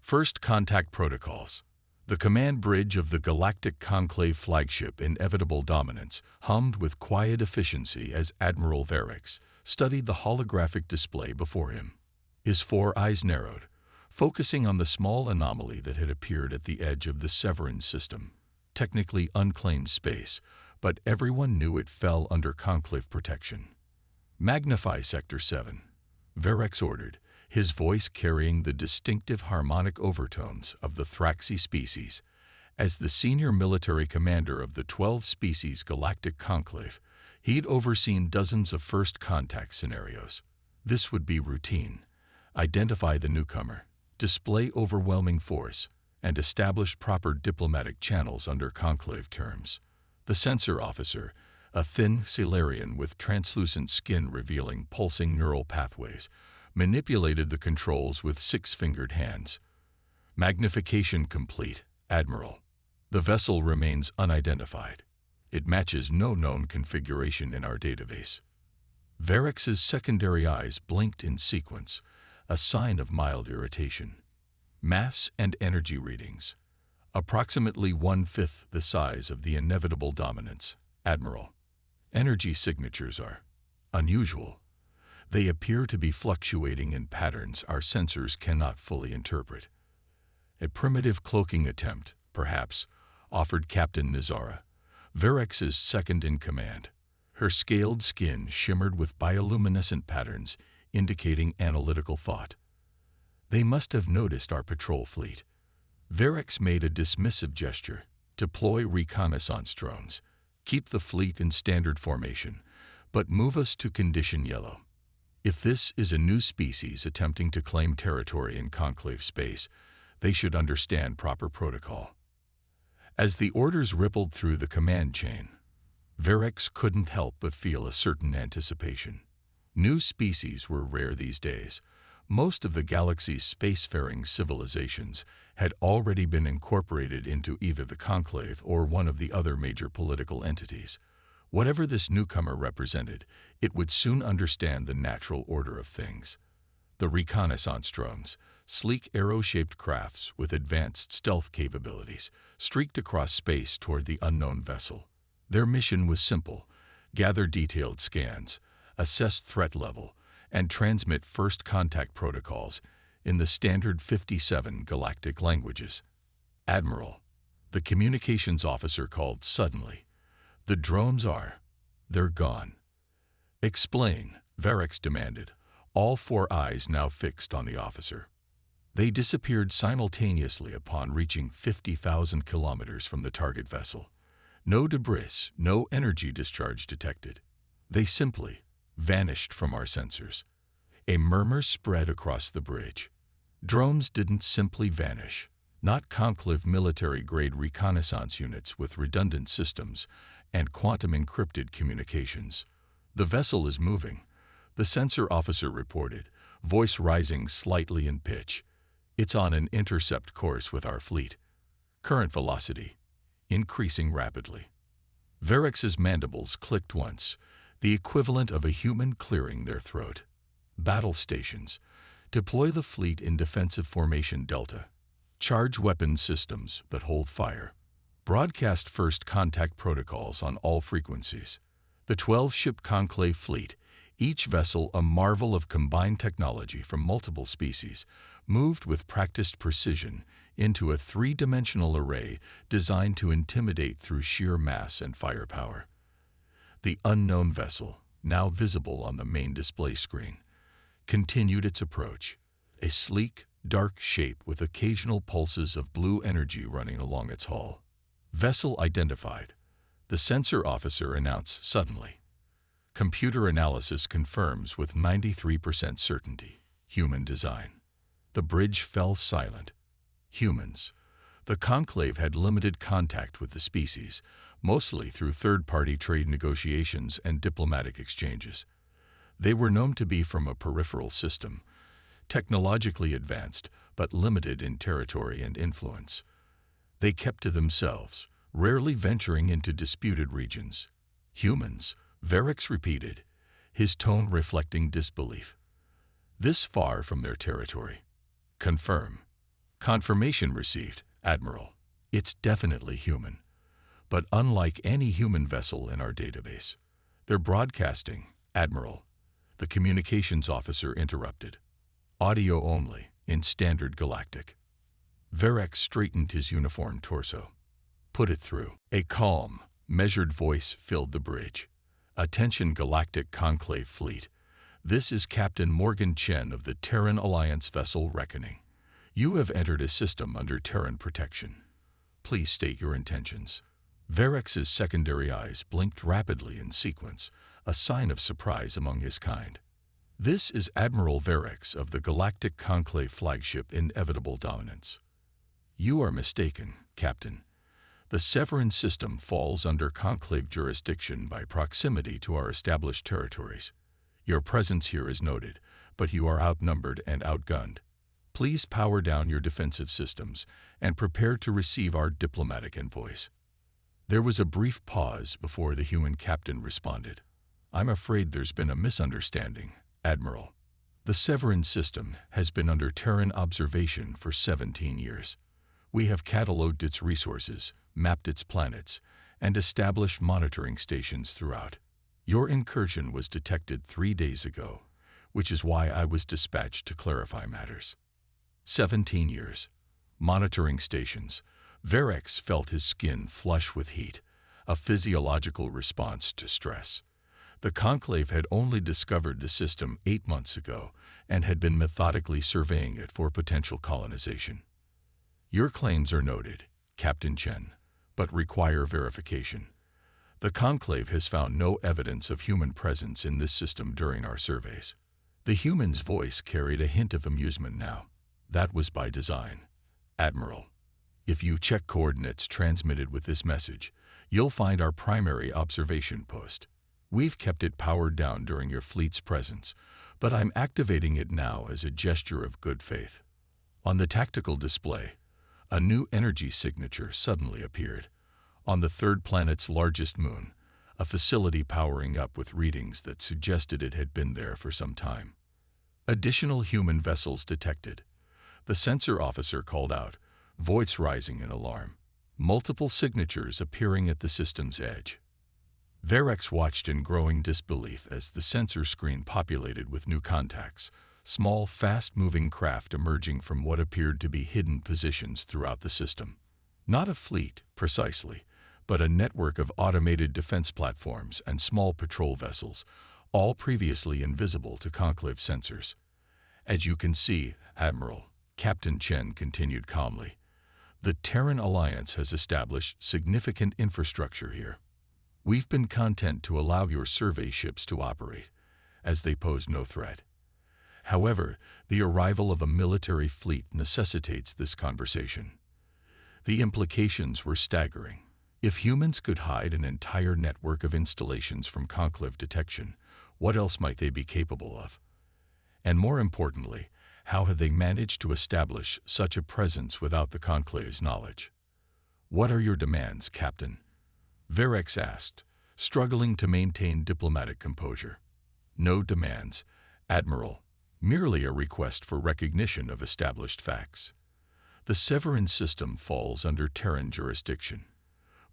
First Contact Protocols. The command bridge of the Galactic Conclave flagship Inevitable Dominance hummed with quiet efficiency as Admiral Varix studied the holographic display before him. His four eyes narrowed, focusing on the small anomaly that had appeared at the edge of the Severin system. Technically unclaimed space, but everyone knew it fell under Conclave protection. "Magnify Sector 7, Varix ordered, his voice carrying the distinctive harmonic overtones of the Thraxi species. As the senior military commander of the 12-species Galactic Conclave, he'd overseen dozens of first contact scenarios. This would be routine. Identify the newcomer, display overwhelming force, and establish proper diplomatic channels under Conclave terms. The sensor officer, a thin Silurian with translucent skin revealing pulsing neural pathways, manipulated the controls with six-fingered hands. Magnification complete, Admiral. The vessel remains unidentified. It matches no known configuration in our database. Varix's secondary eyes blinked in sequence, a sign of mild irritation. Mass and energy readings. Approximately 1/5 the size of the Inevitable Dominance, Admiral. Energy signatures are unusual. They appear to be fluctuating in patterns our sensors cannot fully interpret. A primitive cloaking attempt, perhaps, offered Captain Nizara, Varix's second-in-command. Her scaled skin shimmered with bioluminescent patterns, indicating analytical thought. They must have noticed our patrol fleet. Varix made a dismissive gesture. Deploy reconnaissance drones. Keep the fleet in standard formation, but move us to condition yellow. If this is a new species attempting to claim territory in Conclave space, they should understand proper protocol. As the orders rippled through the command chain, Varix couldn't help but feel a certain anticipation. New species were rare these days. Most of the galaxy's spacefaring civilizations had already been incorporated into either the Conclave or one of the other major political entities. Whatever this newcomer represented, it would soon understand the natural order of things. The reconnaissance drones, sleek arrow-shaped crafts with advanced stealth capabilities, streaked across space toward the unknown vessel. Their mission was simple: gather detailed scans, assess threat level, and transmit first contact protocols in the standard 57 galactic languages. Admiral, the communications officer called suddenly. The drones they're gone. Explain, Varix demanded, all four eyes now fixed on the officer. They disappeared simultaneously upon reaching 50,000 kilometers from the target vessel. No debris, no energy discharge detected. They simply vanished from our sensors. A murmur spread across the bridge. Drones didn't simply vanish. Not Conclave military-grade reconnaissance units with redundant systems and quantum-encrypted communications. The vessel is moving, the sensor officer reported, voice rising slightly in pitch. It's on an intercept course with our fleet. Current velocity increasing rapidly. Varix's mandibles clicked once, the equivalent of a human clearing their throat. Battle stations. Deploy the fleet in defensive formation Delta. Charge weapon systems that hold fire. Broadcast first contact protocols on all frequencies. The 12-ship Conclave fleet, each vessel a marvel of combined technology from multiple species, moved with practiced precision into a three-dimensional array designed to intimidate through sheer mass and firepower. The unknown vessel, now visible on the main display screen, continued its approach, a sleek, dark shape with occasional pulses of blue energy running along its hull. Vessel identified, the sensor officer announced suddenly. Computer analysis confirms with 93% certainty, human design. The bridge fell silent. Humans. The Conclave had limited contact with the species, mostly through third-party trade negotiations and diplomatic exchanges. They were known to be from a peripheral system, technologically advanced but limited in territory and influence. They kept to themselves, rarely venturing into disputed regions. Humans, Varix repeated, his tone reflecting disbelief. This far from their territory. Confirm. Confirmation received, Admiral. It's definitely human. But unlike any human vessel in our database, they're broadcasting, Admiral. The communications officer interrupted. Audio only, in standard galactic. Verex straightened his uniformed torso. Put it through. A calm, measured voice filled the bridge. Attention Galactic Conclave Fleet. This is Captain Morgan Chen of the Terran Alliance vessel Reckoning. You have entered a system under Terran protection. Please state your intentions. Verex's secondary eyes blinked rapidly in sequence, a sign of surprise among his kind. This is Admiral Verex of the Galactic Conclave flagship Inevitable Dominance. You are mistaken, Captain. The Severan system falls under Conclave jurisdiction by proximity to our established territories. Your presence here is noted, but you are outnumbered and outgunned. Please power down your defensive systems and prepare to receive our diplomatic envoys. There was a brief pause before the human captain responded. I'm afraid there's been a misunderstanding, Admiral. The Severan system has been under Terran observation for 17 years. We have cataloged its resources, mapped its planets, and established monitoring stations throughout. Your incursion was detected 3 days ago, which is why I was dispatched to clarify matters. 17 years. Monitoring stations. Verex felt his skin flush with heat, a physiological response to stress. The Conclave had only discovered the system 8 months ago and had been methodically surveying it for potential colonization. Your claims are noted, Captain Chen, but require verification. The Conclave has found no evidence of human presence in this system during our surveys. The human's voice carried a hint of amusement now. That was by design. Admiral, if you check coordinates transmitted with this message, you'll find our primary observation post. We've kept it powered down during your fleet's presence, but I'm activating it now as a gesture of good faith. On the tactical display, a new energy signature suddenly appeared. On the third planet's largest moon, a facility powering up with readings that suggested it had been there for some time. Additional human vessels detected. The sensor officer called out, voice rising in alarm. Multiple signatures appearing at the system's edge. Verex watched in growing disbelief as the sensor screen populated with new contacts, small, fast-moving craft emerging from what appeared to be hidden positions throughout the system. Not a fleet, precisely, but a network of automated defense platforms and small patrol vessels, all previously invisible to Conclave sensors. As you can see, Admiral, Captain Chen continued calmly, the Terran Alliance has established significant infrastructure here. We've been content to allow your survey ships to operate, as they pose no threat. However, the arrival of a military fleet necessitates this conversation. The implications were staggering. If humans could hide an entire network of installations from Conclave detection, what else might they be capable of? And more importantly, how had they managed to establish such a presence without the Conclave's knowledge? What are your demands, Captain? Verex asked, struggling to maintain diplomatic composure. No demands, Admiral, merely a request for recognition of established facts. The Severan system falls under Terran jurisdiction.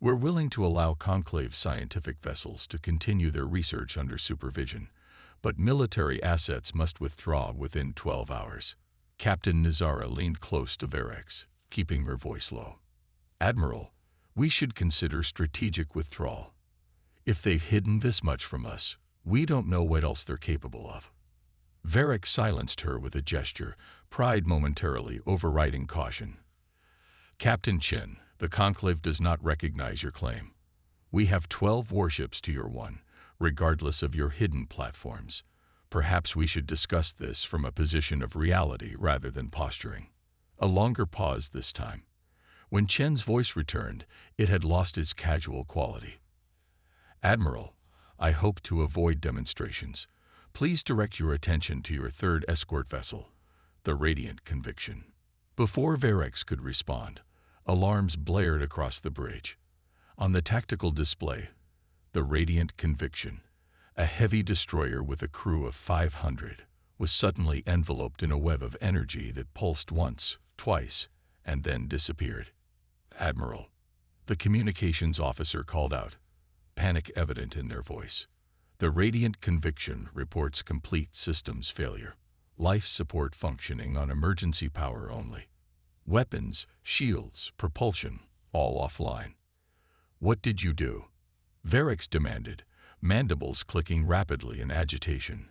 We're willing to allow Conclave scientific vessels to continue their research under supervision, but military assets must withdraw within 12 hours. Captain Nizara leaned close to Verex, keeping her voice low. Admiral, we should consider strategic withdrawal. If they've hidden this much from us, we don't know what else they're capable of. Verex silenced her with a gesture, pride momentarily overriding caution. Captain Chen, the Conclave does not recognize your claim. We have 12 warships to your 1, regardless of your hidden platforms. Perhaps we should discuss this from a position of reality rather than posturing. A longer pause this time. When Chen's voice returned, it had lost its casual quality. Admiral, I hope to avoid demonstrations. Please direct your attention to your third escort vessel, the Radiant Conviction. Before Verex could respond, alarms blared across the bridge. On the tactical display, the Radiant Conviction, a heavy destroyer with a crew of 500, was suddenly enveloped in a web of energy that pulsed once, twice, and then disappeared. "Admiral," the communications officer called out, panic evident in their voice. "The Radiant Conviction reports complete systems failure. Life support functioning on emergency power only. Weapons, shields, propulsion, all offline." "What did you do?" Varix demanded, mandibles clicking rapidly in agitation.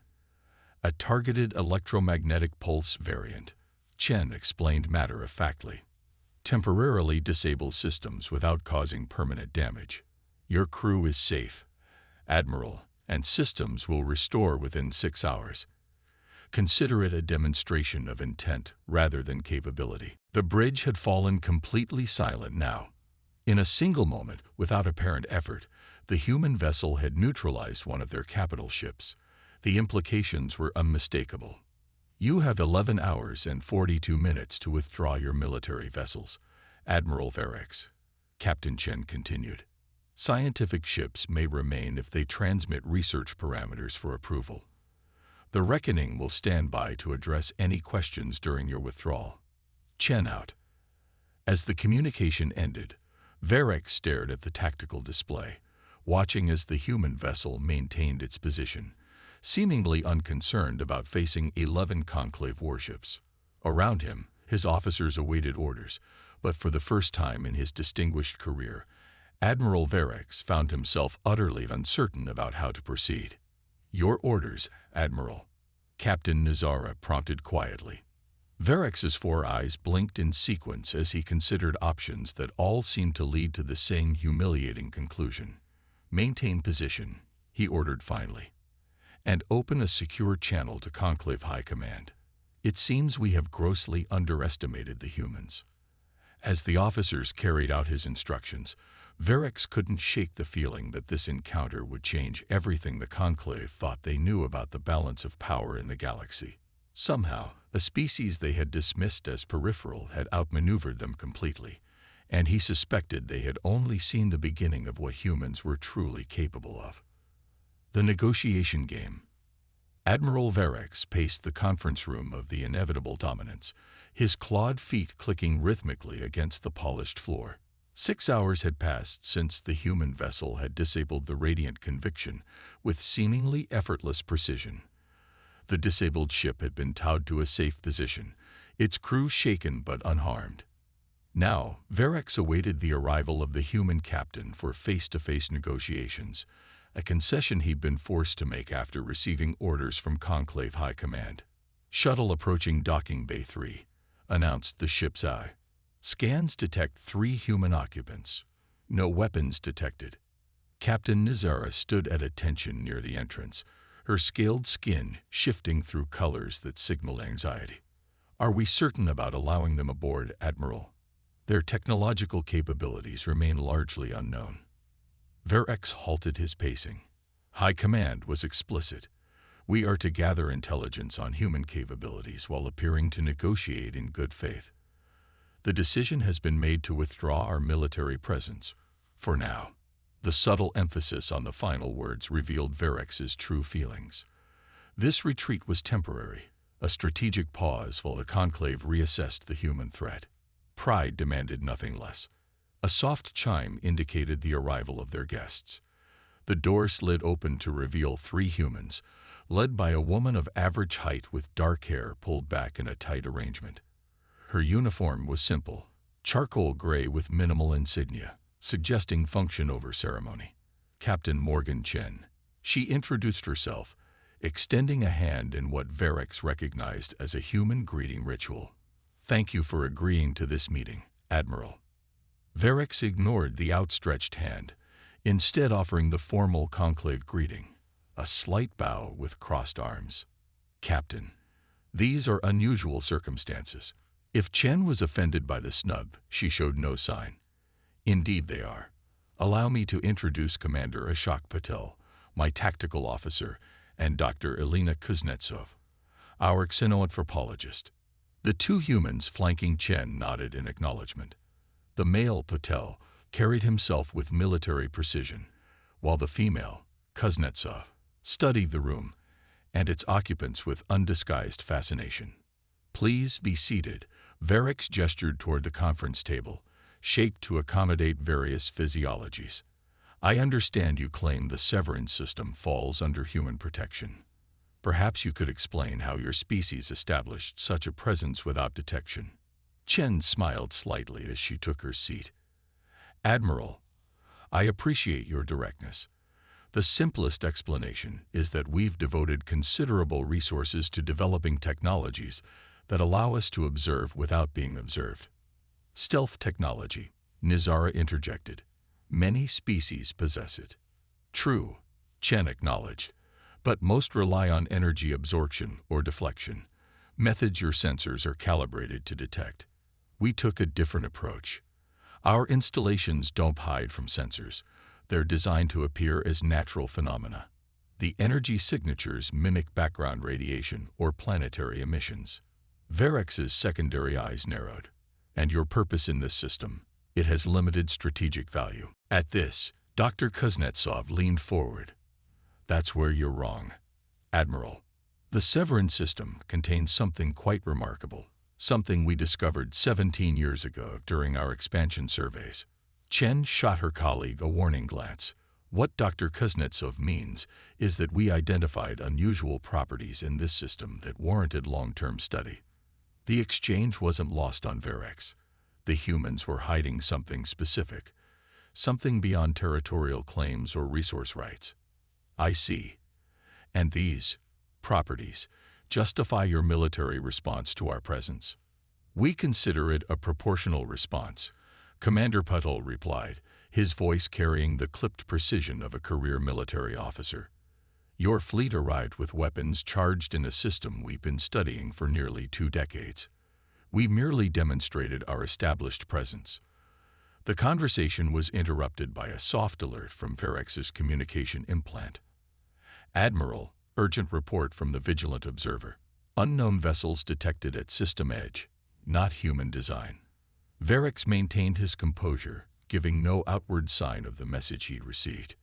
"A targeted electromagnetic pulse variant," Chen explained matter-of-factly. "Temporarily disable systems without causing permanent damage. Your crew is safe, Admiral, and systems will restore within 6 hours. Consider it a demonstration of intent rather than capability." The bridge had fallen completely silent now. In a single moment, without apparent effort, the human vessel had neutralized one of their capital ships. The implications were unmistakable. "You have 11 hours and 42 minutes to withdraw your military vessels, Admiral Varix," Captain Chen continued. "Scientific ships may remain if they transmit research parameters for approval. The Reckoning will stand by to address any questions during your withdrawal." Chen out. As the communication ended, Varix stared at the tactical display, watching as the human vessel maintained its position, seemingly unconcerned about facing 11 Conclave warships. Around him, his officers awaited orders, but for the first time in his distinguished career, Admiral Varix found himself utterly uncertain about how to proceed. "Your orders, Admiral," Captain Nazara prompted quietly. Varix's 4 eyes blinked in sequence as he considered options that all seemed to lead to the same humiliating conclusion. "Maintain position," he ordered finally, "and open a secure channel to Conclave High Command. It seems we have grossly underestimated the humans." As the officers carried out his instructions, Varix couldn't shake the feeling that this encounter would change everything the Conclave thought they knew about the balance of power in the galaxy. Somehow, a species they had dismissed as peripheral had outmaneuvered them completely, and he suspected they had only seen the beginning of what humans were truly capable of. The negotiation game. Admiral Varix paced the conference room of the inevitable dominance, his clawed feet clicking rhythmically against the polished floor. 6 hours had passed since the human vessel had disabled the Radiant Conviction with seemingly effortless precision. The disabled ship had been towed to a safe position, its crew shaken but unharmed. Now, Varix awaited the arrival of the human captain for face-to-face negotiations, a concession he'd been forced to make after receiving orders from Conclave High Command. "Shuttle approaching Docking Bay 3, announced the ship's eye. "Scans detect 3 human occupants. No weapons detected." Captain Nazara stood at attention near the entrance, her scaled skin shifting through colors that signaled anxiety. "Are we certain about allowing them aboard, Admiral? Their technological capabilities remain largely unknown." Varix halted his pacing. High Command was explicit. "We are to gather intelligence on human capabilities while appearing to negotiate in good faith. The decision has been made to withdraw our military presence, for now." The subtle emphasis on the final words revealed Varix's true feelings. This retreat was temporary, a strategic pause while the Conclave reassessed the human threat. Pride demanded nothing less. A soft chime indicated the arrival of their guests. The door slid open to reveal 3 humans, led by a woman of average height with dark hair pulled back in a tight arrangement. Her uniform was simple, charcoal gray with minimal insignia, suggesting function over ceremony. Captain Morgan Chen. She introduced herself, extending a hand in what Varix recognized as a human greeting ritual. "Thank you for agreeing to this meeting, Admiral." Varix ignored the outstretched hand, instead offering the formal conclave greeting, a slight bow with crossed arms. "Captain, these are unusual circumstances." If Chen was offended by the snub, she showed no sign. "Indeed they are. Allow me to introduce Commander Ashok Patel, my tactical officer, and Dr. Elena Kuznetsov, our xenoanthropologist." The 2 humans flanking Chen nodded in acknowledgement. The male, Patel, carried himself with military precision, while the female, Kuznetsov, studied the room and its occupants with undisguised fascination. "Please be seated," Varix gestured toward the conference table, shaped to accommodate various physiologies. I understand you claim the severance system falls under human protection. Perhaps you could explain how your species established such a presence without detection. Chen smiled slightly as she took her seat. Admiral, I appreciate your directness. The simplest explanation is that we've devoted considerable resources to developing technologies that allow us to observe without being observed. Stealth technology, Nizara interjected. Many species possess it. True, Chen acknowledged, but most rely on energy absorption or deflection, methods your sensors are calibrated to detect. We took a different approach. Our installations don't hide from sensors. They're designed to appear as natural phenomena. The energy signatures mimic background radiation or planetary emissions. Varix's secondary eyes narrowed. And your purpose in this system? It has limited strategic value. At this, Dr. Kuznetsov leaned forward. That's where you're wrong, Admiral. The severance system contains something quite remarkable, something we discovered 17 years ago during our expansion surveys. Chen shot her colleague a warning glance. What Dr. Kuznetsov means is that we identified unusual properties in this system that warranted long-term study. The exchange wasn't lost on Varix. The humans were hiding something specific, something beyond territorial claims or resource rights. I see. And these properties justify your military response to our presence. We consider it a proportional response, Commander Puddle replied, his voice carrying the clipped precision of a career military officer. Your fleet arrived with weapons charged in a system we've been studying for nearly 2 decades. We merely demonstrated our established presence. The conversation was interrupted by a soft alert from Varix's communication implant. Admiral, urgent report from the Vigilant Observer. Unknown vessels detected at system edge, not human design. Varix maintained his composure, giving no outward sign of the message he'd received.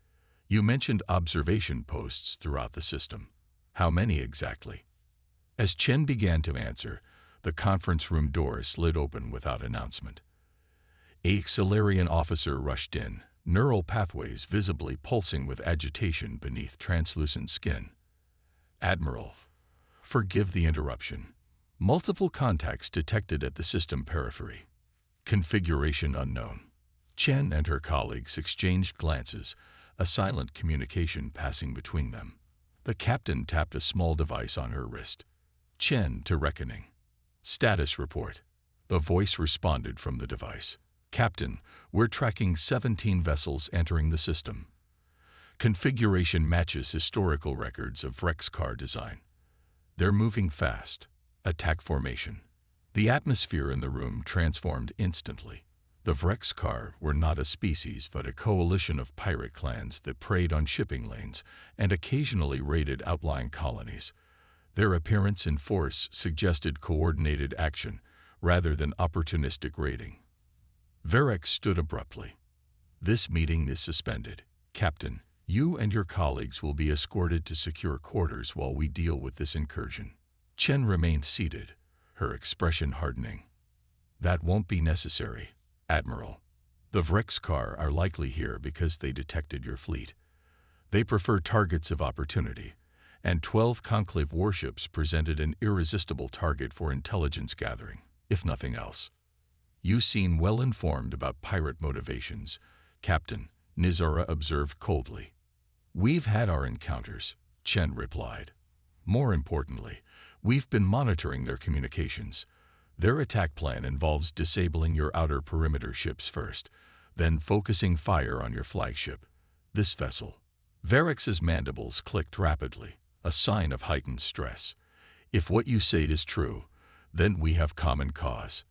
You mentioned observation posts throughout the system. How many exactly? As Chen began to answer, the conference room door slid open without announcement. A Xilarian officer rushed in, neural pathways visibly pulsing with agitation beneath translucent skin. Admiral, forgive the interruption. Multiple contacts detected at the system periphery. Configuration unknown. Chen and her colleagues exchanged glances, a silent communication passing between them. The captain tapped a small device on her wrist. Chen to reckoning. Status report. The voice responded from the device. Captain, we're tracking 17 vessels entering the system. Configuration matches historical records of Vrexcar design. They're moving fast. Attack formation. The atmosphere in the room transformed instantly. The Vrexcar were not a species but a coalition of pirate clans that preyed on shipping lanes and occasionally raided outlying colonies. Their appearance and force suggested coordinated action rather than opportunistic raiding. Varix stood abruptly. This meeting is suspended. Captain, you and your colleagues will be escorted to secure quarters while we deal with this incursion. Chen remained seated, her expression hardening. That won't be necessary, Admiral. The Vrexcar are likely here because they detected your fleet. They prefer targets of opportunity, and 12 Conclave warships presented an irresistible target for intelligence gathering, if nothing else. You seem well informed about pirate motivations, Captain, Nizara observed coldly. We've had our encounters, Chen replied. More importantly, we've been monitoring their communications. Their attack plan involves disabling your outer perimeter ships first, then focusing fire on your flagship, this vessel. Varix's mandibles clicked rapidly, a sign of heightened stress. If what you say is true, then we have common cause.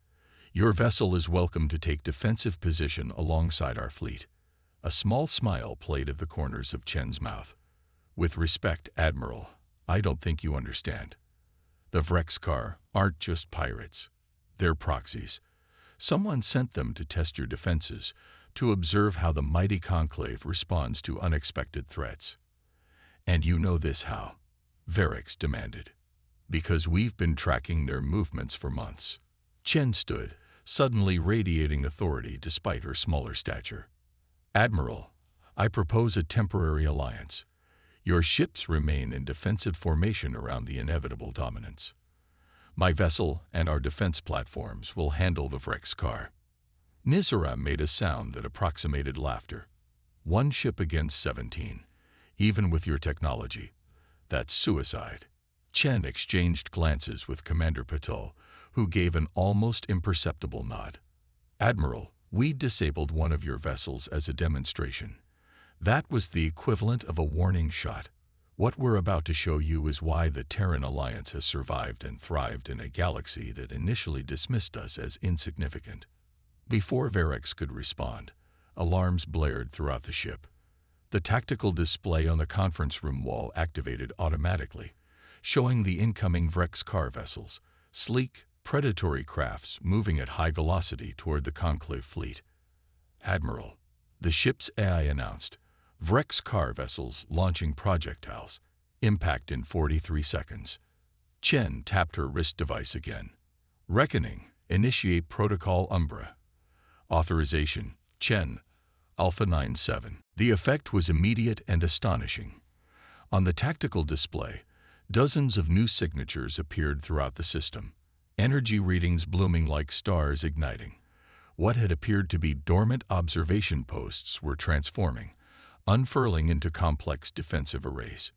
Your vessel is welcome to take defensive position alongside our fleet. A small smile played at the corners of Chen's mouth. With respect, Admiral, I don't think you understand. The Vrexcar aren't just pirates. They're proxies. Someone sent them to test your defenses, to observe how the mighty Conclave responds to unexpected threats. And you know this how? Varix demanded. Because we've been tracking their movements for months. Chen stood, suddenly radiating authority despite her smaller stature. "Admiral, I propose a temporary alliance. Your ships remain in defensive formation around the inevitable dominance. My vessel and our defense platforms will handle the Vrexkar." Nizara made a sound that approximated laughter. "One ship against 17, even with your technology. That's suicide." Chen exchanged glances with Commander Patel, who gave an almost imperceptible nod. "Admiral, we disabled one of your vessels as a demonstration. That was the equivalent of a warning shot. What we're about to show you is why the Terran Alliance has survived and thrived in a galaxy that initially dismissed us as insignificant." Before Verex could respond, alarms blared throughout the ship. The tactical display on the conference room wall activated automatically, showing the incoming Vrexkar vessels, sleek, predatory crafts moving at high velocity toward the Conclave fleet. "Admiral," the ship's AI announced, "Vrexkar vessels launching projectiles. Impact in 43 seconds." Chen tapped her wrist device again. "Reckoning. Initiate Protocol Umbra. Authorization, Chen, Alpha 97. The effect was immediate and astonishing. On the tactical display, dozens of new signatures appeared throughout the system, energy readings blooming like stars igniting. What had appeared to be dormant observation posts were transforming, unfurling into complex defensive arrays.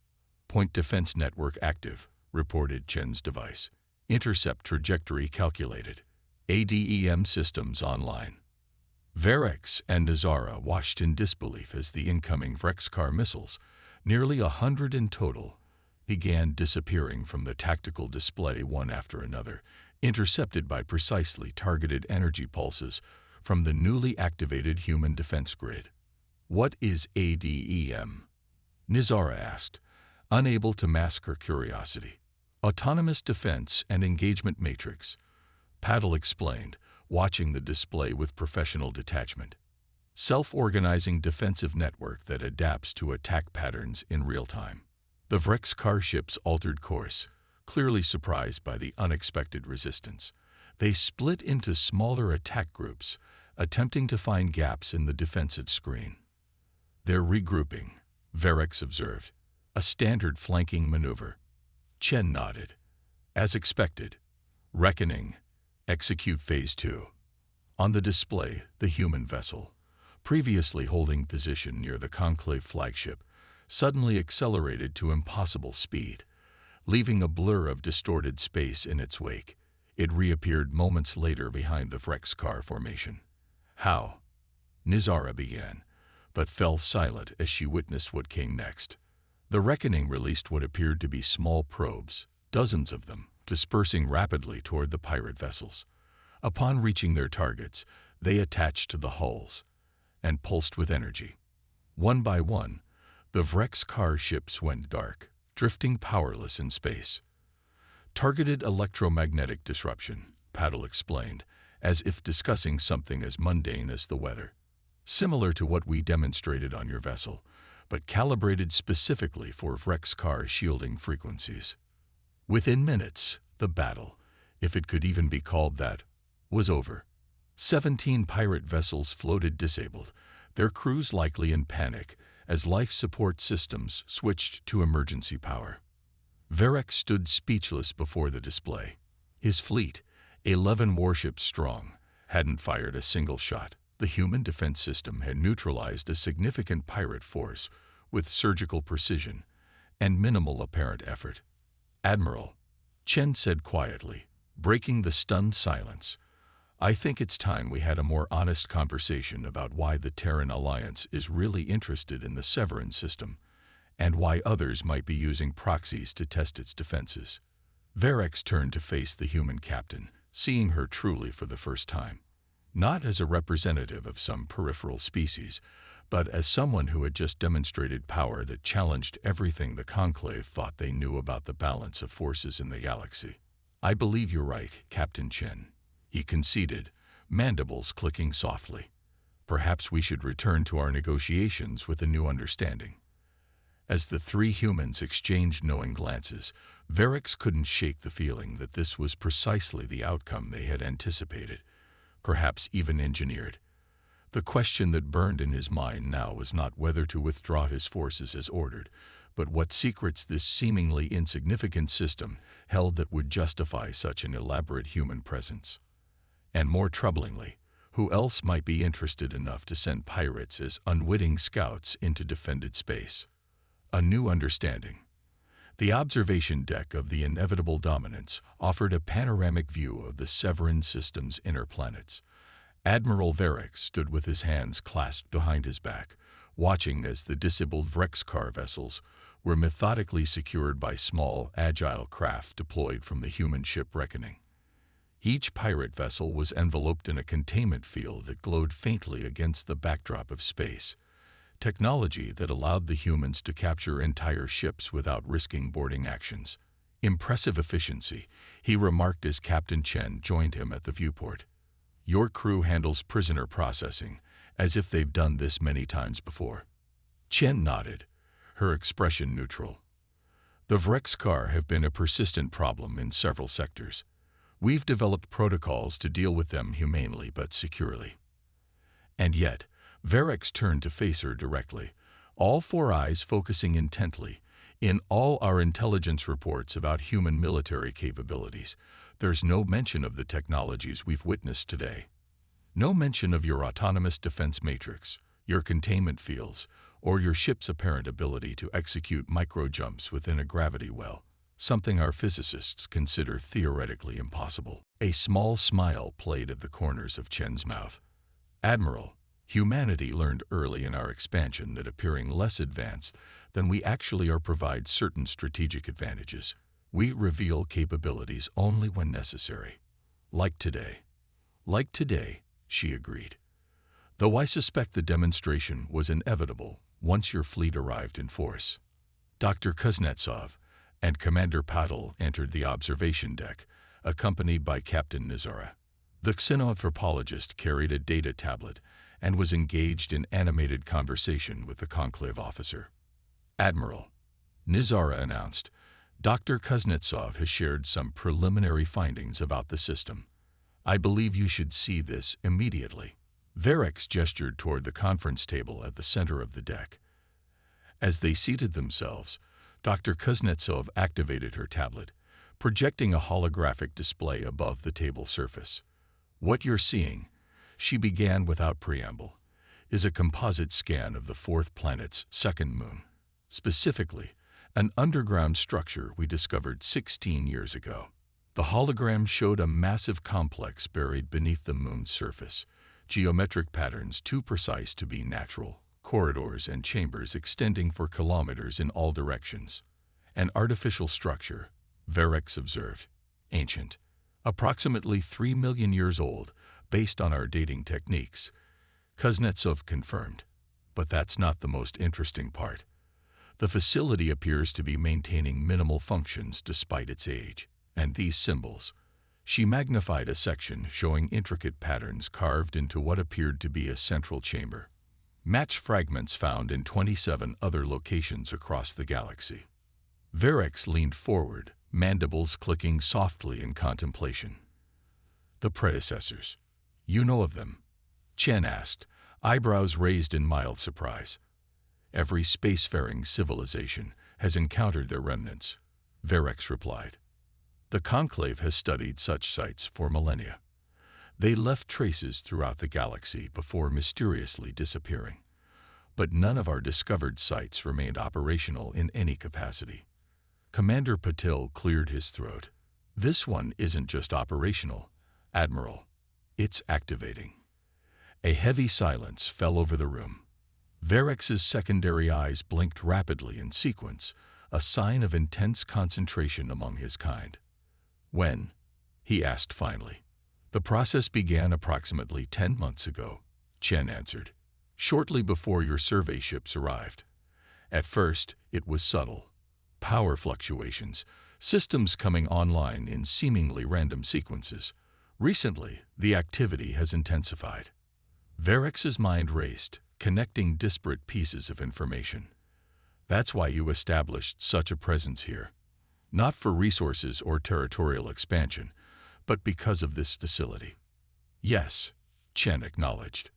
"Point defense network active," reported Chen's device. "Intercept trajectory calculated. ADEM systems online." Verex and Nizara watched in disbelief as the incoming Vrexkar missiles, nearly 100 in total, began disappearing from the tactical display one after another, intercepted by precisely targeted energy pulses from the newly activated human defense grid. "What is ADEM?" Nizara asked, unable to mask her curiosity. "Autonomous Defense and Engagement Matrix," Paddle explained, watching the display with professional detachment. "Self-organizing defensive network that adapts to attack patterns in real time." The Vrexkar ships altered course, clearly surprised by the unexpected resistance. They split into smaller attack groups, attempting to find gaps in the defensive screen. "They're regrouping," Verex observed. "A standard flanking maneuver." Chen nodded. "As expected. Reckoning. Execute Phase 2. On the display, the human vessel, previously holding position near the Conclave flagship, suddenly accelerated to impossible speed, leaving a blur of distorted space in its wake. It reappeared moments later behind the Vrexkar formation. "How?" Nizara began, but fell silent as she witnessed what came next. The Reckoning released what appeared to be small probes, dozens of them, dispersing rapidly toward the pirate vessels. Upon reaching their targets, they attached to the hulls and pulsed with energy. One by one, the Vrexkar ships went dark, drifting powerless in space. "Targeted electromagnetic disruption," Paddle explained, as if discussing something as mundane as the weather. "Similar to what we demonstrated on your vessel, but calibrated specifically for Vrexkar shielding frequencies." Within minutes, the battle, if it could even be called that, was over. 17 pirate vessels floated disabled, their crews likely in panic as life support systems switched to emergency power. Verex stood speechless before the display. His fleet, 11 warships strong, hadn't fired a single shot. The human defense system had neutralized a significant pirate force with surgical precision and minimal apparent effort. "Admiral," Chen said quietly, breaking the stunned silence, "I think it's time we had a more honest conversation about why the Terran Alliance is really interested in the Severan system, and why others might be using proxies to test its defenses." Verex turned to face the human captain, seeing her truly for the first time. Not as a representative of some peripheral species, but as someone who had just demonstrated power that challenged everything the Conclave thought they knew about the balance of forces in the galaxy. "I believe you're right, Captain Chen," he conceded, mandibles clicking softly. "Perhaps we should return to our negotiations with a new understanding." As the three humans exchanged knowing glances, Varix couldn't shake the feeling that this was precisely the outcome they had anticipated, perhaps even engineered. The question that burned in his mind now was not whether to withdraw his forces as ordered, but what secrets this seemingly insignificant system held that would justify such an elaborate human presence. And more troublingly, who else might be interested enough to send pirates as unwitting scouts into defended space? A new understanding. The observation deck of the Inevitable Dominance offered a panoramic view of the Severan system's inner planets. Admiral Varix stood with his hands clasped behind his back, watching as the disabled Vrexkar vessels were methodically secured by small, agile craft deployed from the human ship Reckoning. Each pirate vessel was enveloped in a containment field that glowed faintly against the backdrop of space, technology that allowed the humans to capture entire ships without risking boarding actions. Impressive efficiency, he remarked as Captain Chen joined him at the viewport. Your crew handles prisoner processing, as if they've done this many times before. Chen nodded, her expression neutral. The Vrexkar have been a persistent problem in several sectors. We've developed protocols to deal with them humanely but securely. And yet, Varix turned to face her directly, all four eyes focusing intently. In all our intelligence reports about human military capabilities, there's no mention of the technologies we've witnessed today. No mention of your autonomous defense matrix, your containment fields, or your ship's apparent ability to execute micro-jumps within a gravity well, something our physicists consider theoretically impossible. A small smile played at the corners of Chen's mouth. Admiral, humanity learned early in our expansion that appearing less advanced than we actually are provides certain strategic advantages. We reveal capabilities only when necessary. Like today. Like today, she agreed. Though I suspect the demonstration was inevitable once your fleet arrived in force. Dr. Kuznetsov and Commander Patel entered the observation deck, accompanied by Captain Nizara. The xenoanthropologist carried a data tablet and was engaged in animated conversation with the conclave officer. Admiral, Nizara announced, Dr. Kuznetsov has shared some preliminary findings about the system. I believe you should see this immediately. Varix gestured toward the conference table at the center of the deck. As they seated themselves, Dr. Kuznetsov activated her tablet, projecting a holographic display above the table surface. What you're seeing, she began without preamble, is a composite scan of the fourth planet's second moon. Specifically, an underground structure we discovered 16 years ago. The hologram showed a massive complex buried beneath the moon's surface, geometric patterns too precise to be natural, corridors and chambers extending for kilometers in all directions. An artificial structure, Varix observed, ancient, approximately 3 million years old, based on our dating techniques. Kuznetsov confirmed. But that's not the most interesting part. The facility appears to be maintaining minimal functions despite its age. And these symbols. She magnified a section showing intricate patterns carved into what appeared to be a central chamber. Match fragments found in 27 other locations across the galaxy. Varix leaned forward, mandibles clicking softly in contemplation. The predecessors. You know of them? Chen asked, eyebrows raised in mild surprise. Every spacefaring civilization has encountered their remnants, Varix replied. The Conclave has studied such sites for millennia. They left traces throughout the galaxy before mysteriously disappearing. But none of our discovered sites remained operational in any capacity. Commander Patel cleared his throat. This one isn't just operational, Admiral. It's activating. A heavy silence fell over the room. Varix's secondary eyes blinked rapidly in sequence, a sign of intense concentration among his kind. When? He asked finally. The process began approximately 10 months ago, Chen answered, shortly before your survey ships arrived. At first, it was subtle. Power fluctuations, systems coming online in seemingly random sequences. Recently, the activity has intensified. Varix's mind raced, connecting disparate pieces of information. That's why you established such a presence here. Not for resources or territorial expansion, but because of this facility. Yes, Chen acknowledged.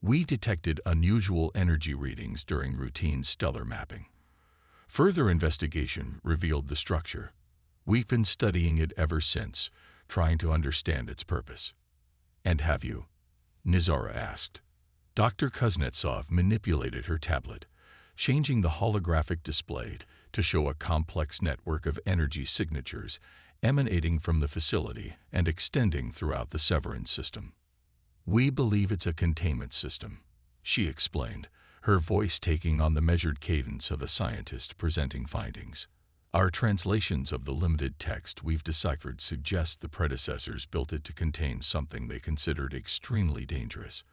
We detected unusual energy readings during routine stellar mapping. Further investigation revealed the structure. We've been studying it ever since, trying to understand its purpose. And have you? Nizara asked. Dr. Kuznetsov manipulated her tablet, changing the holographic display to show a complex network of energy signatures emanating from the facility and extending throughout the Severance system. We believe it's a containment system, she explained, her voice taking on the measured cadence of a scientist presenting findings. Our translations of the limited text we've deciphered suggest the predecessors built it to contain something they considered extremely dangerous,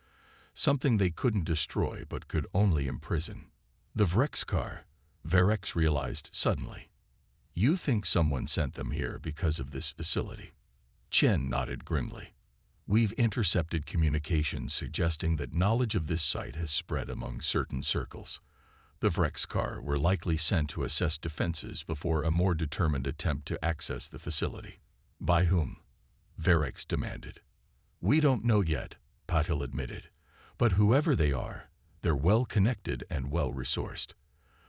something they couldn't destroy but could only imprison. The Vrexkar, Verex realized suddenly. You think someone sent them here because of this facility? Chen nodded grimly. We've intercepted communications suggesting that knowledge of this site has spread among certain circles. The Vrexkar were likely sent to assess defenses before a more determined attempt to access the facility. By whom? Verex demanded. We don't know yet, Patil admitted. But whoever they are, they're well-connected and well-resourced.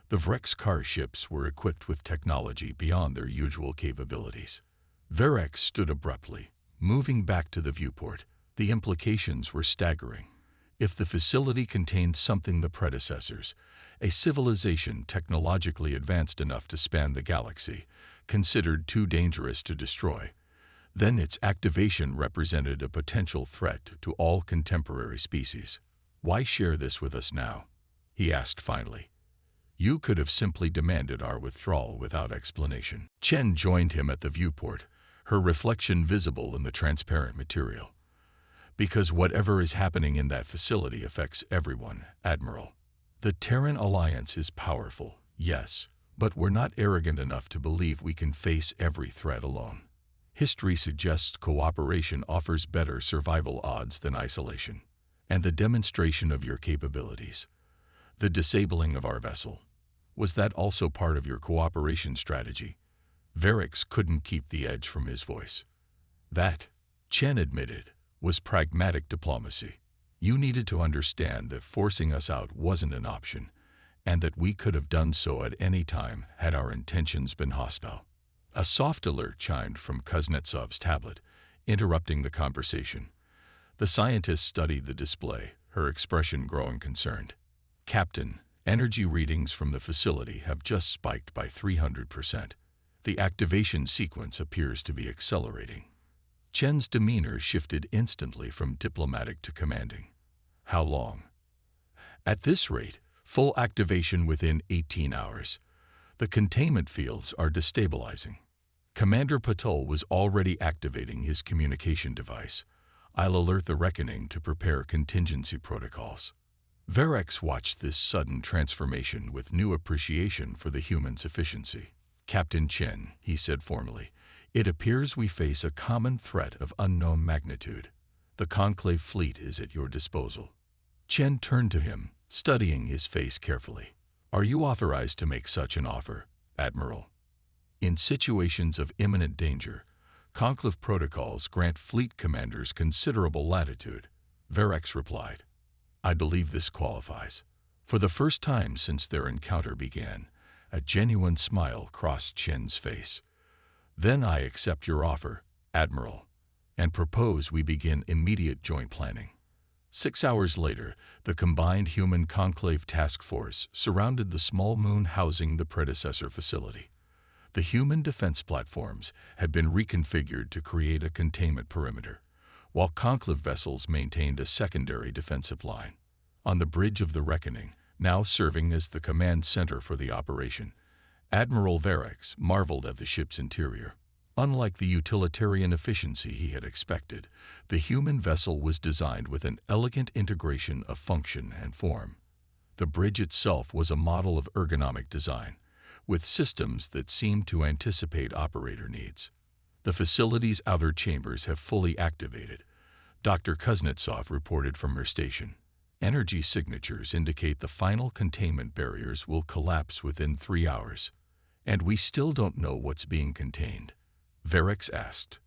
The Vrexkar ships were equipped with technology beyond their usual capabilities. Verex stood abruptly, moving back to the viewport. The implications were staggering. If the facility contained something the predecessors, a civilization technologically advanced enough to span the galaxy, considered too dangerous to destroy, then its activation represented a potential threat to all contemporary species. Why share this with us now? He asked finally. You could have simply demanded our withdrawal without explanation. Chen joined him at the viewport, her reflection visible in the transparent material. Because whatever is happening in that facility affects everyone, Admiral. The Terran Alliance is powerful, yes, but we're not arrogant enough to believe we can face every threat alone. History suggests cooperation offers better survival odds than isolation. And the demonstration of your capabilities, the disabling of our vessel, was that also part of your cooperation strategy? Verex couldn't keep the edge from his voice. That, Chen admitted, was pragmatic diplomacy. You needed to understand that forcing us out wasn't an option, and that we could have done so at any time had our intentions been hostile. A soft alert chimed from Kuznetsov's tablet, interrupting the conversation. The scientist studied the display, her expression growing concerned. Captain, energy readings from the facility have just spiked by 300%. The activation sequence appears to be accelerating. Chen's demeanor shifted instantly from diplomatic to commanding. How long? At this rate, full activation within 18 hours. The containment fields are destabilizing. Commander Patil was already activating his communication device. I'll alert the Reckoning to prepare contingency protocols. Verex watched this sudden transformation with new appreciation for the human's efficiency. Captain Chen, he said formally, it appears we face a common threat of unknown magnitude. The Conclave fleet is at your disposal. Chen turned to him, studying his face carefully. Are you authorized to make such an offer, Admiral? In situations of imminent danger, Conclave protocols grant fleet commanders considerable latitude, Verex replied. I believe this qualifies. For the first time since their encounter began, a genuine smile crossed Chen's face. Then I accept your offer, Admiral, and propose we begin immediate joint planning. 6 hours later, the combined human conclave task force surrounded the small moon housing the predecessor facility. The human defense platforms had been reconfigured to create a containment perimeter, while conclave vessels maintained a secondary defensive line. On the bridge of the Reckoning, now serving as the command center for the operation, Admiral Verex marveled at the ship's interior. Unlike the utilitarian efficiency he had expected, the human vessel was designed with an elegant integration of function and form. The bridge itself was a model of ergonomic design, with systems that seemed to anticipate operator needs. The facility's outer chambers have fully activated, Dr. Kuznetsov reported from her station. Energy signatures indicate the final containment barriers will collapse within 3 hours. And we still don't know what's being contained, Varix asked.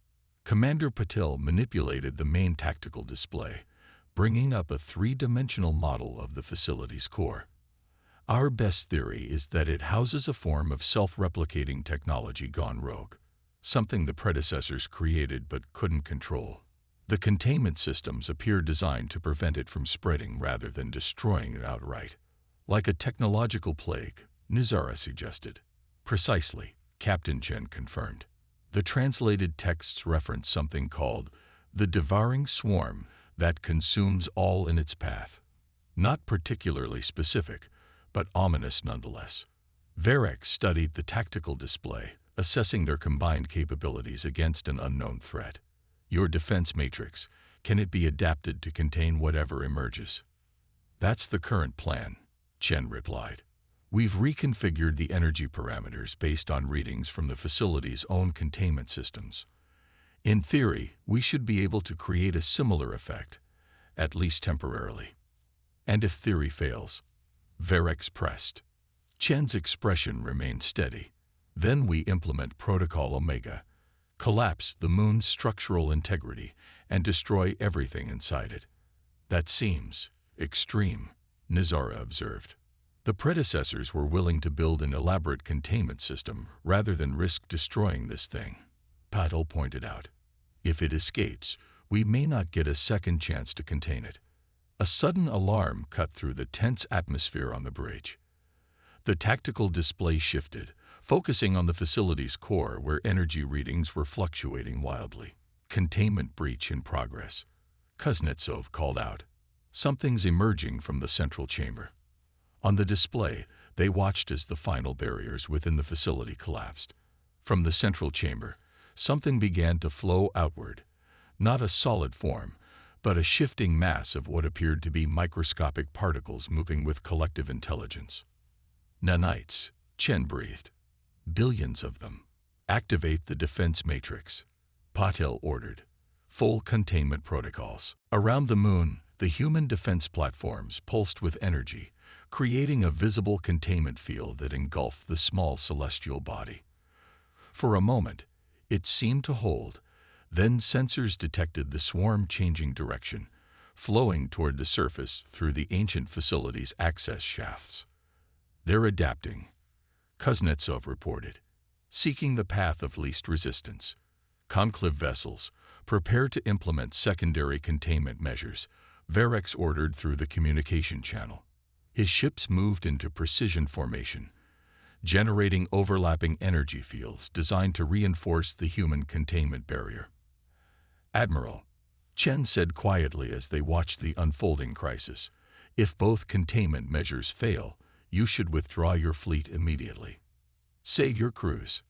Commander Patil manipulated the main tactical display, bringing up a three-dimensional model of the facility's core. Our best theory is that it houses a form of self-replicating technology gone rogue, something the predecessors created but couldn't control. The containment systems appear designed to prevent it from spreading rather than destroying it outright. Like a technological plague, Nizara suggested. Precisely, Captain Chen confirmed. The translated texts reference something called the devouring swarm that consumes all in its path. Not particularly specific, but ominous nonetheless. Varix studied the tactical display, assessing their combined capabilities against an unknown threat. Your defense matrix, can it be adapted to contain whatever emerges? That's the current plan, Chen replied. We've reconfigured the energy parameters based on readings from the facility's own containment systems. In theory, we should be able to create a similar effect, at least temporarily. And if theory fails? Varix pressed. Chen's expression remained steady. Then we implement Protocol Omega, collapse the moon's structural integrity, and destroy everything inside it. That seems extreme, Nizara observed. The predecessors were willing to build an elaborate containment system rather than risk destroying this thing, Patil pointed out. If it escapes, we may not get a second chance to contain it. A sudden alarm cut through the tense atmosphere on the bridge. The tactical display shifted, focusing on the facility's core where energy readings were fluctuating wildly. Containment breach in progress, Kuznetsov called out. Something's emerging from the central chamber. On the display, they watched as the final barriers within the facility collapsed. From the central chamber, something began to flow outward, not a solid form, but a shifting mass of what appeared to be microscopic particles moving with collective intelligence. Nanites, Chen breathed. Billions of them. Activate the defense matrix, Patil ordered. Full containment protocols. Around the moon, the human defense platforms pulsed with energy, creating a visible containment field that engulfed the small celestial body. For a moment, it seemed to hold. Then sensors detected the swarm changing direction, flowing toward the surface through the ancient facility's access shafts. They're adapting, Kuznetsov reported, seeking the path of least resistance. Conclave vessels, prepare to implement secondary containment measures, Varix ordered through the communication channel. His ships moved into precision formation, generating overlapping energy fields designed to reinforce the human containment barrier. Admiral, Chen said quietly as they watched the unfolding crisis, if both containment measures fail, you should withdraw your fleet immediately. Save your crews.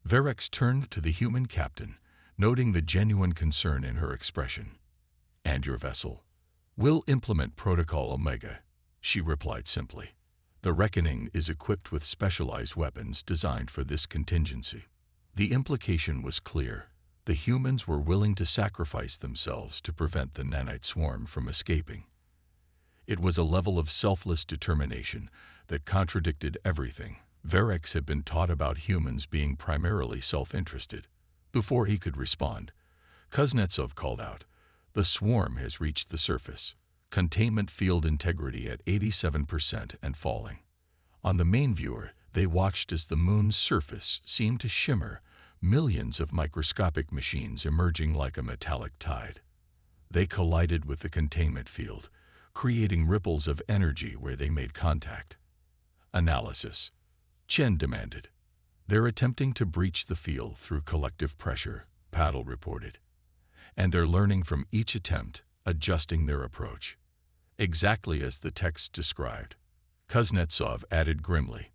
Varix turned to the human captain, noting the genuine concern in her expression. And your vessel? We'll implement Protocol Omega, she replied simply. The Reckoning is equipped with specialized weapons designed for this contingency. The implication was clear. The humans were willing to sacrifice themselves to prevent the nanite swarm from escaping. It was a level of selfless determination that contradicted everything Varix had been taught about humans being primarily self-interested. Before he could respond, Kuznetsov called out, "The swarm has reached the surface. Containment field integrity at 87% and falling." On the main viewer, they watched as the moon's surface seemed to shimmer, millions of microscopic machines emerging like a metallic tide. They collided with the containment field, creating ripples of energy where they made contact. Analysis, Chen demanded. They're attempting to breach the field through collective pressure, Patil reported. And they're learning from each attempt, adjusting their approach. Exactly as the text described. Kuznetsov added grimly,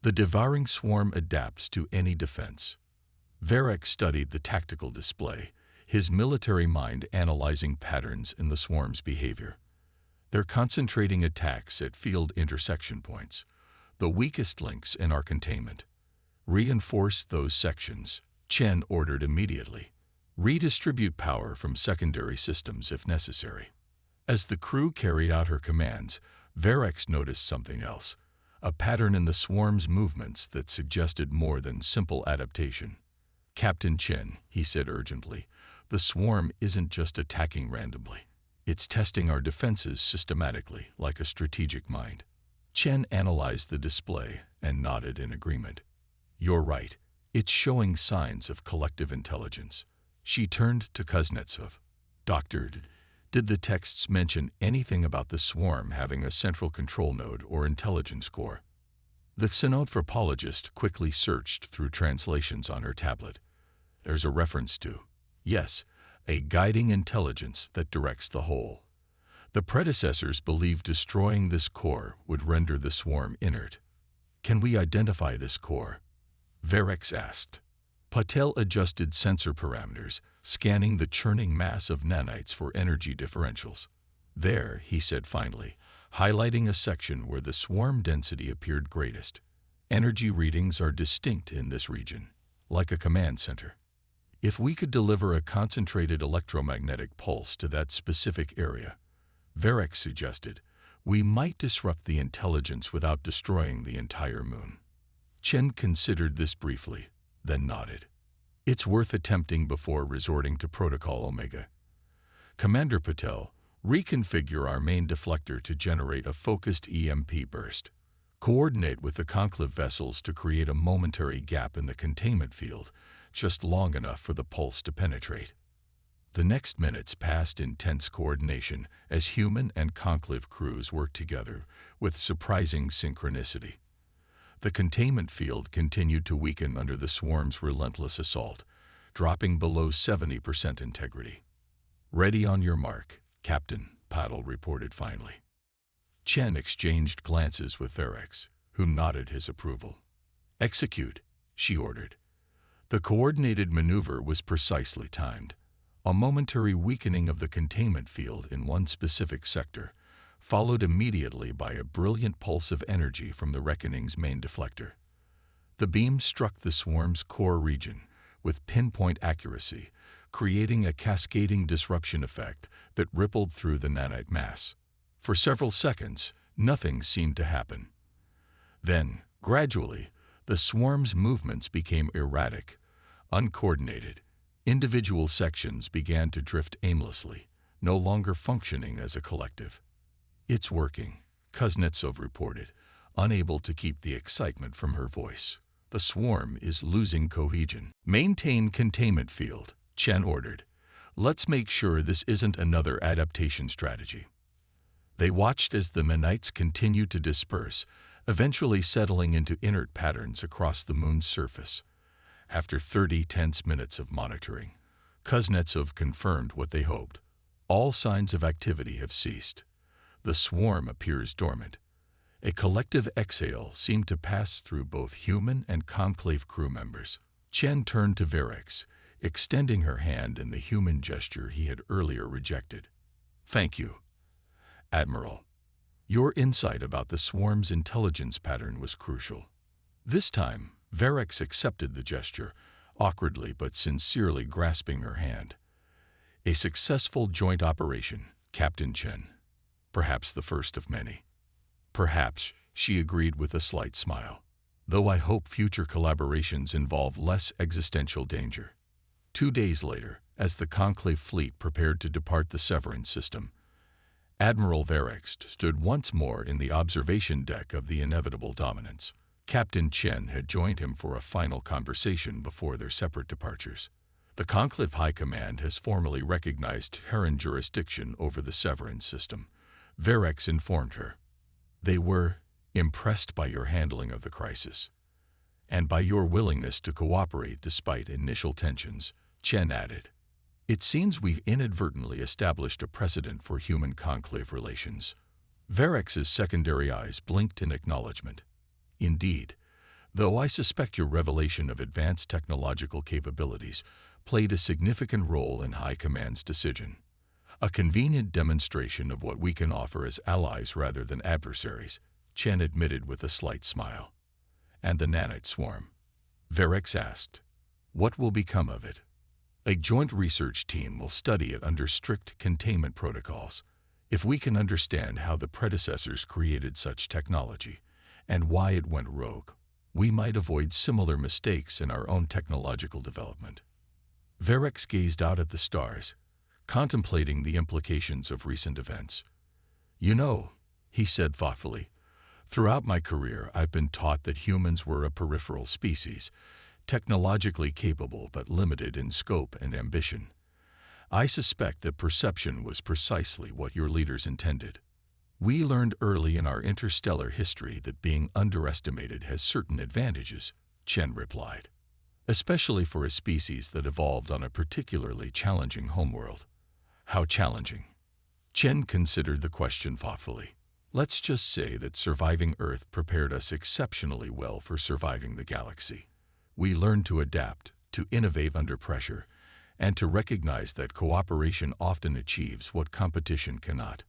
"The devouring swarm adapts to any defense." Varix studied the tactical display, his military mind analyzing patterns in the swarm's behavior. They're concentrating attacks at field intersection points, the weakest links in our containment. Reinforce those sections, Chen ordered immediately. Redistribute power from secondary systems if necessary. As the crew carried out her commands, Verex noticed something else, a pattern in the swarm's movements that suggested more than simple adaptation. "Captain Chen," he said urgently, "the swarm isn't just attacking randomly. It's testing our defenses systematically, like a strategic mind." Chen analyzed the display and nodded in agreement. "You're right. It's showing signs of collective intelligence." She turned to Kuznetsov. "Doctor, did the texts mention anything about the swarm having a central control node or intelligence core?" The xenopropologist quickly searched through translations on her tablet. "There's a reference to, yes, a guiding intelligence that directs the whole. The predecessors believed destroying this core would render the swarm inert." "Can we identify this core?" Verex asked. Patel adjusted sensor parameters, scanning the churning mass of nanites for energy differentials. "There," he said finally, highlighting a section where the swarm density appeared greatest. "Energy readings are distinct in this region, like a command center. If we could deliver a concentrated electromagnetic pulse to that specific area," Verex suggested, "we might disrupt the intelligence without destroying the entire moon." Chen considered this briefly, then nodded. "It's worth attempting before resorting to Protocol Omega. Commander Patel, reconfigure our main deflector to generate a focused EMP burst. Coordinate with the conclave vessels to create a momentary gap in the containment field, just long enough for the pulse to penetrate." The next minutes passed in tense coordination as human and conclave crews worked together with surprising synchronicity. The containment field continued to weaken under the swarm's relentless assault, dropping below 70% integrity. "Ready on your mark, Captain," Patel reported finally. Chen exchanged glances with Verex, who nodded his approval. "Execute," she ordered. The coordinated maneuver was precisely timed. A momentary weakening of the containment field in one specific sector, followed immediately by a brilliant pulse of energy from the Reckoning's main deflector. The beam struck the swarm's core region with pinpoint accuracy, creating a cascading disruption effect that rippled through the nanite mass. For several seconds, nothing seemed to happen. Then, gradually, the swarm's movements became erratic, uncoordinated. Individual sections began to drift aimlessly, no longer functioning as a collective. "It's working," Kuznetsov reported, unable to keep the excitement from her voice. "The swarm is losing cohesion." "Maintain containment field," Chen ordered. "Let's make sure this isn't another adaptation strategy." They watched as the nanites continued to disperse, eventually settling into inert patterns across the moon's surface. After 30 tense minutes of monitoring, Kuznetsov confirmed what they hoped. "All signs of activity have ceased. The swarm appears dormant." A collective exhale seemed to pass through both human and conclave crew members. Chen turned to Verex, extending her hand in the human gesture he had earlier rejected. "Thank you, Admiral. Your insight about the swarm's intelligence pattern was crucial." This time, Verex accepted the gesture, awkwardly but sincerely grasping her hand. "A successful joint operation, Captain Chen. Perhaps the first of many." "Perhaps," she agreed with a slight smile. "Though I hope future collaborations involve less existential danger." 2 days later, as the conclave fleet prepared to depart the Severin system, Admiral Verex stood once more in the observation deck of the Inevitable Dominance. Captain Chen had joined him for a final conversation before their separate departures. "The Conclave High Command has formally recognized Terran jurisdiction over the Severin system," Verex informed her. "They were impressed by your handling of the crisis, and by your willingness to cooperate despite initial tensions," Chen added. "It seems we've inadvertently established a precedent for human-conclave relations." Verex's secondary eyes blinked in acknowledgement. "Indeed, though I suspect your revelation of advanced technological capabilities played a significant role in High Command's decision. A convenient demonstration of what we can offer as allies rather than adversaries," Chen admitted with a slight smile. "And the nanite swarm?" Verex asked. "What will become of it?" "A joint research team will study it under strict containment protocols. If we can understand how the predecessors created such technology and why it went rogue, we might avoid similar mistakes in our own technological development. Varix gazed out at the stars, contemplating the implications of recent events. "You know," he said thoughtfully, "throughout my career I've been taught that humans were a peripheral species, technologically capable but limited in scope and ambition. I suspect that perception was precisely what your leaders intended. We learned early in our interstellar history that being underestimated has certain advantages," Chen replied, "especially for a species that evolved on a particularly challenging homeworld." "How challenging?" Chen considered the question thoughtfully. "Let's just say that surviving Earth prepared us exceptionally well for surviving the galaxy. We learned to adapt, to innovate under pressure, and to recognize that cooperation often achieves what competition cannot."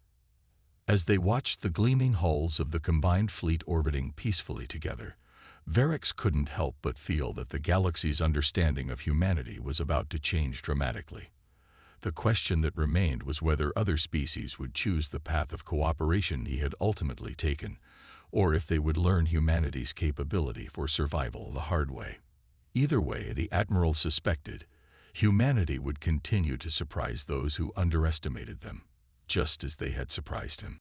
As they watched the gleaming hulls of the combined fleet orbiting peacefully together, Varix couldn't help but feel that the galaxy's understanding of humanity was about to change dramatically. The question that remained was whether other species would choose the path of cooperation he had ultimately taken, or if they would learn humanity's capability for survival the hard way. Either way, the Admiral suspected, humanity would continue to surprise those who underestimated them, just as they had surprised him.